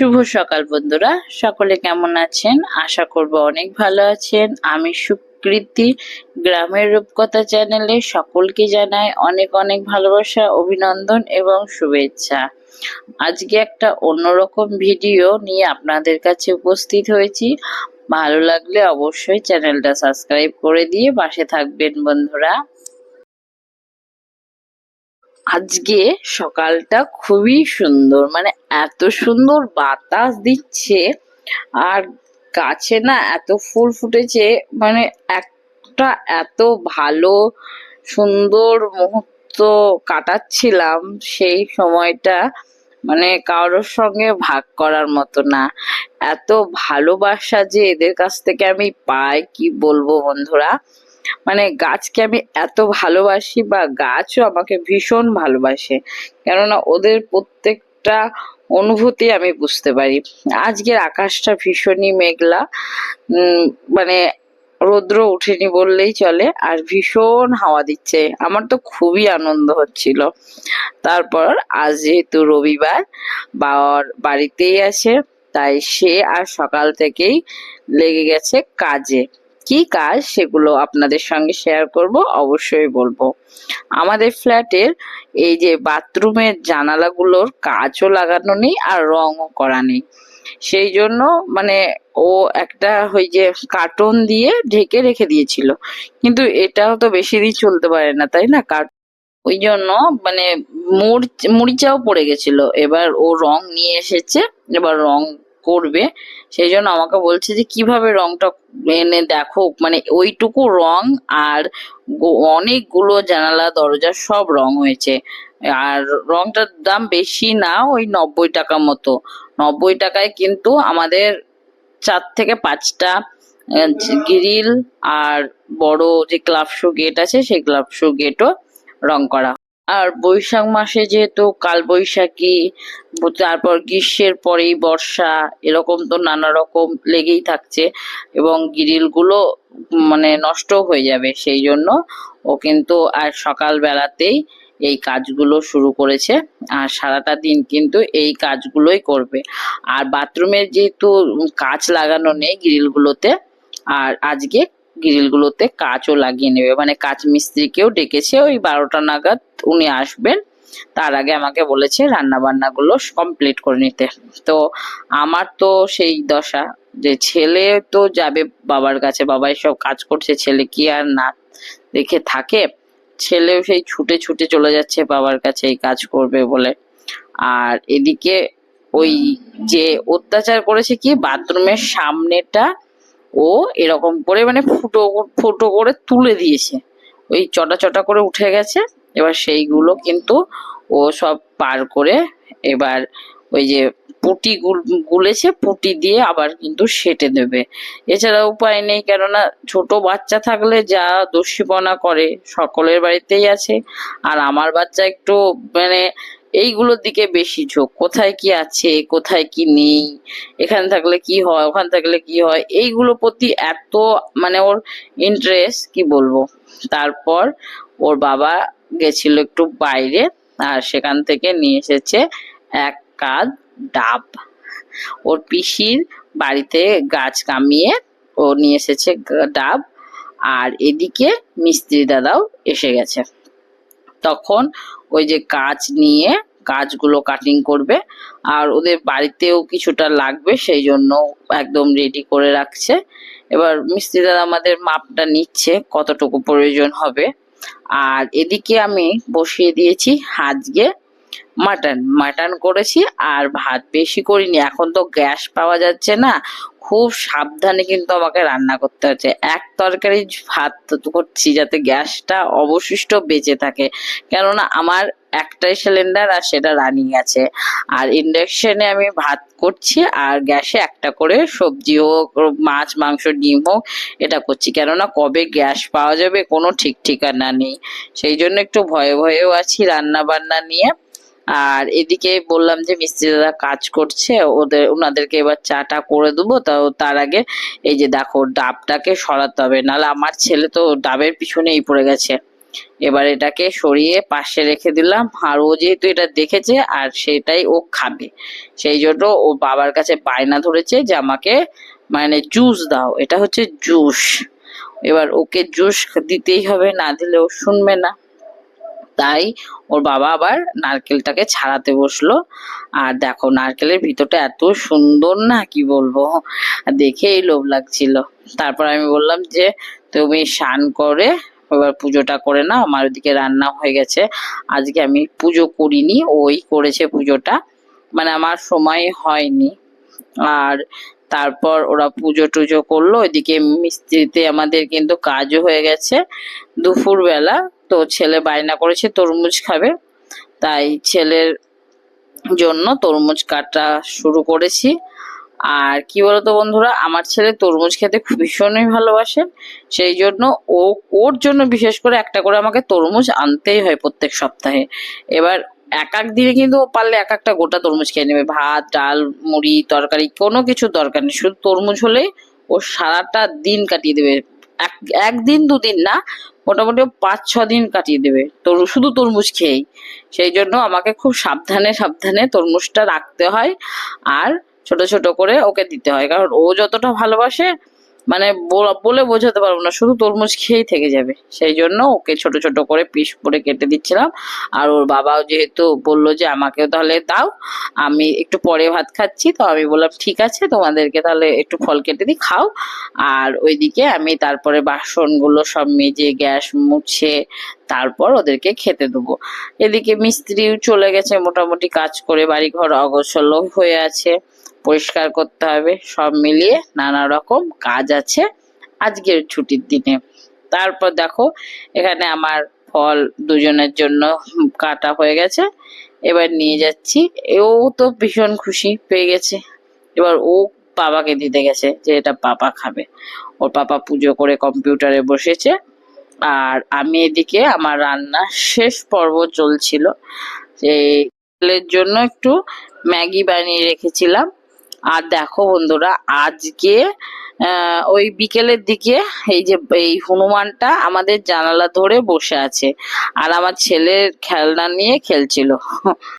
শুভ সকাল বন্ধুরা, সকলে কেমন আছেন? আশা করব অনেক ভালো আছেন। আমি সুকৃতি গ্রামের রূপকথা চ্যানেলে সকলকে জানাই অনেক অনেক ভালোবাসা, অভিনন্দন এবং শুভেচ্ছা। আজকে একটা অন্যরকম ভিডিও নিয়ে আপনাদের কাছে উপস্থিত হয়েছি। ভালো লাগলে অবশ্যই চ্যানেলটা সাবস্ক্রাইব করে দিয়ে পাশে থাকবেন বন্ধুরা। আজকে সকালটা খুবই সুন্দর, মানে এত সুন্দর বাতাস দিচ্ছে আর গাছে না এত ফুল ফুটেছে, মানে একটা এত ভালো সুন্দর মুহূর্ত কাটাচ্ছিলাম সেই সময়টা, মানে কারোর সঙ্গে ভাগ করার মতো না। এত ভালোবাসা যে এদের কাছ থেকে আমি পাই কি বলবো বন্ধুরা। মানে গাছকে আমি এত ভালোবাসি বা গাছও আমাকে ভীষণ ভালোবাসে, কেননা ওদের প্রত্যেকটা অনুভূতি আমি বুঝতে পারি। আজকের আকাশটা ভীষণই মেঘলা, মানে রৌদ্র ওঠেনি বললেই চলে, আর ভীষণ হাওয়া দিচ্ছে। আমার তো খুবই আনন্দ হচ্ছিল। তারপর আজ যেহেতু রবিবার, বাবার বাড়িতেই আছে, তাই সে আর সকাল থেকেই লেগে গেছে কাজে। কি কাজ সেগুলো আপনাদের সঙ্গে শেয়ার করব, অবশ্যই বলবো। আমাদের ফ্ল্যাটের এই যে বাথরুমের জানালাগুলোর কাচও লাগানো নেই আর রঙও করা নেই, সেই জন্য মানে ও একটা ওই যে কার্টন দিয়ে ঢেকে রেখে দিয়েছিল, কিন্তু এটাও তো বেশি দিন চলতে পারে না, তাই না? ওই জন্য মানে মরিচাও পড়ে গেছিল। এবার ও রং নিয়ে এসেছে, এবার রং করবে। সেই জন্য আমাকে বলছে যে কিভাবে রংটা এনে দেখো, মানে ওইটুকু রং আর অনেকগুলো জানালা দরজা সব রং হয়েছে। আর রংটার দাম বেশি না, ওই 90 টাকা মতো। 90 টাকায় কিন্তু আমাদের 4 থেকে 5টা গ্রিল আর বড় যে ক্লাবশু গেট আছে সেই ক্লাবশু গেটও রং করা। আর বৈশাখ মাসে যেহেতু কাল বৈশাখী, তারপর গ্রীষ্মের পরেই বর্ষা, এরকম তো নানা রকম লেগেই থাকছে এবং গ্রিল গুলো মানে নষ্ট হয়ে যাবে, সেই জন্য ও কিন্তু আর সকাল বেলাতেই এই কাজগুলো শুরু করেছে। আর সারাটা দিন কিন্তু এই কাজগুলোই করবে। আর বাথরুমের যেহেতু কাঁচ লাগানো নেই গ্রিলগুলোতে, আর আজকে গ্রিলগুলোতে কাঁচও লাগিয়ে নেবে, মানে কাঁচ মিস্ত্রিকেও ডেকেছে, ওই 12টা নাগাদ উনি আসবেন। তার আগে আমাকে বলেছে রান্না বান্না গুলো কমপ্লিট করে নিতে। তো আমার তো সেই দশা যে ছেলে তো যাবে বাবার কাছে, বাবাই সব কাজ করছে, ছেলে কি আর না দেখে থাকে? ছেলেও সেই ছুটে ছুটে চলে যাচ্ছে বাবার কাছে এই কাজ করবে বলে। আর এদিকে ওই যে অত্যাচার করেছে কি, বাথরুমের সামনেটা ও এরকম করে মানে ফুটো ফুটো করে তুলে দিয়েছে, ওই চটা চটা করে উঠে গেছে। এবার সেইগুলো কিন্তু ও সব পার করে এবার ওই যে পুটি গুলেছে, পুটি দিয়ে আবার কিন্তু সেটে দেবে। এছাড়া উপায় নেই, কেননা ছোট বাচ্চা থাকলে যা দস্যিপনা করে সকলের বাড়িতেই আছে। আর আমার বাচ্চা একটু মানে এইগুলোর দিকে বেশি ঝোঁক, কোথায় কি আছে কোথায় কি নেই, এখানে থাকলে কি হয় ওখানে থাকলে কি হয়, এইগুলোর প্রতি এত মানে ওর ইন্টারেস্ট কি বলবো। তারপর ওর বাবা গেছিল একটু বাইরে, আর সেখান থেকে নিয়ে এসেছে 1 কাঁধ ডাব। ওর পিসির বাড়িতে গাছ কামিয়ে ও নিয়ে এসেছে ডাব। আর এদিকে মিস্ত্রি দাদাও এসে গেছে। তখন ওই যে কাঁচ নিয়ে কাঁচগুলো কাটিং করবে, আর ওদের বাড়িতেও কিছুটা লাগবে, সেই জন্য একদম রেডি করে রাখছে। এবার মিস্ত্রি দাদা আমাদের মাপটা নিচ্ছে কতটুকু প্রয়োজন হবে। আর এদিকে আমি বসিয়ে দিয়েছি আজকে মাটন। মাটন করেছি আর ভাত বেশি করিনি, এখন তো গ্যাস পাওয়া যাচ্ছে না, খুব সাবধানে কিন্তু আমাকে রান্না করতে হচ্ছে। এক তরকারি ভাত করছি যাতে গ্যাসটা অবশিষ্ট বেঁচে থাকে, কেননা আমার একটাই সিলিন্ডার আর সেটা রানিং আছে। আর ইন্ডাকশনে আমি ভাত করছি আর গ্যাসে একটা করে সবজি হোক, মাছ মাংস ডিম হোক, এটা করছি, কেননা কবে গ্যাস পাওয়া যাবে কোনো ঠিক ঠিকানা নেই। সেই জন্য একটু ভয়ে ভয়েও আছি রান্না বান্না নিয়ে। আর এদিকে বললাম যে মিস্ত্রি দাদা কাজ করছে, ওনাদেরকে এবার চাটা করে দেবো। তার আগে এই যে দেখো ডাবটাকে সরাতে হবে, নাহলে আমার ছেলে তো ডাবের পিছনেই পড়ে গেছে। এবার এটাকে সরিয়ে পাশে রেখে দিলাম। আর ও যেহেতু এটা দেখেছে আর সেটাই ও খাবে, সেই জন্য ও বাবার কাছে বায়না ধরেছে যে আমাকে মানে জুস দাও, এটা হচ্ছে জুস। এবার ওকে জুস দিতেই হবে, না দিলে ও শুনবে না। তাই ওর বাবা আবার নারকেলটাকে ছাড়াতে বসলো। আর দেখো নারকেলের ভিতরটা এত সুন্দর না, কি বলবো, দেখেই লোভ লাগছিল। তারপর আমি বললাম যে তুমি স্নান করে এবার পুজোটা করে নাও, আমার ওদিকে রান্না হয়ে গেছে। আজকে আমি পুজো করিনি, ওই করেছে পুজোটা, মানে আমার সময় হয়নি। আর তারপর ওরা পুজো টুজো করলো, ওইদিকে মিস্ত্রিতে আমাদের কিন্তু কাজও হয়ে গেছে দুপুর বেলা। তো ছেলে বায়না করেছে তরমুজ খাবে, তাই ছেলের জন্য তরমুজ কাটা শুরু করেছি। আর কি বলতো বন্ধুরা, আমার ছেলে তরমুজ খেতে খুব ভীষণই ভালোবাসে, সেই জন্য ও ওর জন্য বিশেষ করে একটা করে আমাকে তরমুজ আনতেই হয় প্রত্যেক সপ্তাহে। এবার এক এক দিনে কিন্তু ও পারলে এক একটা গোটা তরমুজ খেয়ে নেবে, ভাত ডাল মুড়ি তরকারি কোনো কিছু দরকার নেই, শুধু তরমুজ হলেই ও সারাটা দিন কাটিয়ে দেবে। একদিন দুদিন না, মোটামুটি 5-6 দিন কাটিয়ে দেবে শুধু তরমুজ খেয়েই। সেই জন্য আমাকে খুব সাবধানে সাবধানে তরমুজটা রাখতে হয়, আর ছোট ছোট করে ওকে দিতে হয়, কারণ ও যতটা ভালোবাসে মানে বলে বোঝাতে পারবো না, শুধু তরমুজ খেয়েই থেকে যাবে। সেই জন্য ওকে ছোট ছোট করে পিস করে কেটে দিচ্ছিলাম। আর ওর বাবাও যেহেতু বললো যে আমাকেও তাহলে দাও, আমি একটু পরে ভাত খাচ্ছি, তো আমি বললাম ঠিক আছে তোমাদেরকে তাহলে একটু ফল কেটে দিই, খাও। আর ওইদিকে আমি তারপরে বাসনগুলো সব মেজে গ্যাস মুছে তারপর ওদেরকে খেতে দেবো। এদিকে মিস্ত্রিও চলে গেছে মোটামুটি কাজ করে, বাড়িঘর অগোছালো হয়ে আছে, পরিষ্কার করতে হবে, সব মিলিয়ে নানা রকম কাজ আছে আজকের ছুটির দিনে। তারপর দেখো এখানে আমার ফল দুজনের জন্য কাটা হয়ে গেছে, এবার নিয়ে যাচ্ছি। ও তো ভীষণ খুশি পেয়ে গেছে, এবার ও বাবাকে দিতে গেছে যে এটা পাপা খাবে। ওর পাপা পুজো করে কম্পিউটারে বসেছে, আর আমি এদিকে আমার রান্না শেষ পর্ব চলছিল। ছেলের জন্য একটু ম্যাগি বানিয়ে রেখেছিলাম। আর দেখো বন্ধুরা আজকে ওই বিকেলের দিকে এই যে এই হনুমানটা আমাদের জানালা ধরে বসে আছে, আর আমার ছেলের খেলনা নিয়ে খেলছিল।